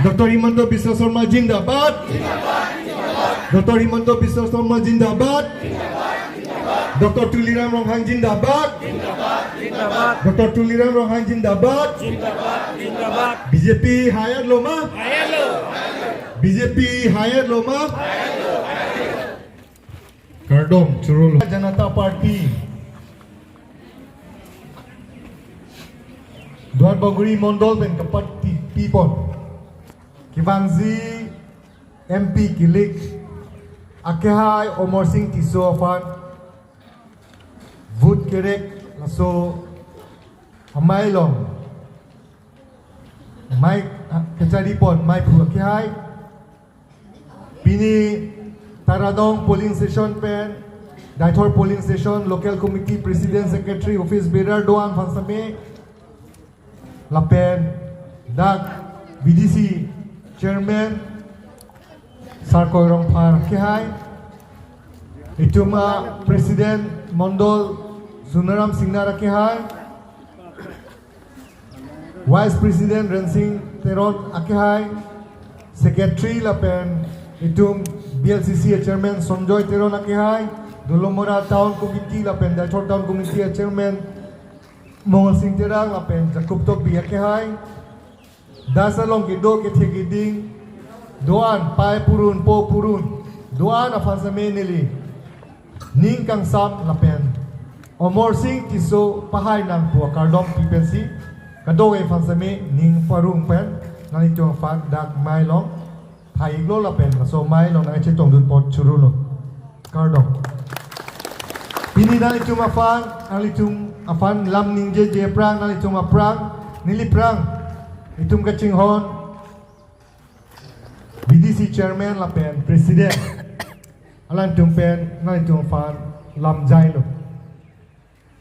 Dr. Himanta Biswa Sarma Jindabad. Dr. Himanta Biswa Sarma Jindabad. Dr. Tuliram Ronghang Jindabad. Dr. Tuliram Ronghang Jindabad. BJP Hayat Loma. BJP Hayat Loma. Kardom Churul Janata Party. Duarbagori Mondol dan Kapat People. Kivanzi MP Kilik Akehai Omor Singh Tiso Afan Vut Kerek Laso Amailong Mike Kachardep Mike Akehai Pini Taradong Polling Station Pen Daitor Polling Station Local Committee President Secretary Office Bearer Doan Fansame Lapen Dak BDC Chairman Sarkoy Rongpar Kehai Ituma President Mondol Sunaram Singnara Kehai Vice President Rensing Teron Akehai Secretary Lapen Itum BLCC Chairman Sonjoy Teron Akehai Dolomora Town Committee Lapen Daitor Town Committee Chairman Mongol Singh Terang Lapen Jacob Tokbi Akehai Dasalong Gido Ketegiding Doan Pai Purun Po Purun Doan Afansame Nili Ning Kang Sam Lapen Omor Singh Tiso Pahay Nang Pua Kardom Pipensi Kadoe Fansame Ning Farung Pen Nalitong Fan Dak Mailong Haiglo Lapen So Mailong Nang Chetong Dut Pot Churulo Kardom Pini Nalitong Afan Nalitong Afan Lam Ningje Jeprang Nalitong Aprang Nili Prang Itum Kachinghon BDC Chairman Lapen President Alan Tumpen Nalitung Fan Lam Jailo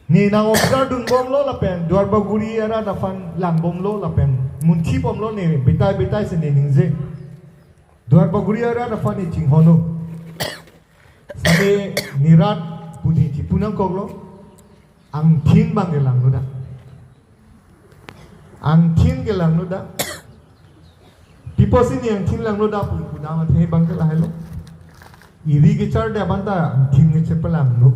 Ni nang observe dun bomlo Lapen Duarbagori arat Afan Lang bomlo Lapen Munchi bomlo ni Betai se ningze Duarbagori arat Afan ni Chinghono Sabe Nirat Pudi Chipunang Koglo Angthin bang langnodak Angthin langnodak People sini angthin langnodak pun kunang anthe bang ke lahelo Iri kachardep anta angthin ngeche pelangno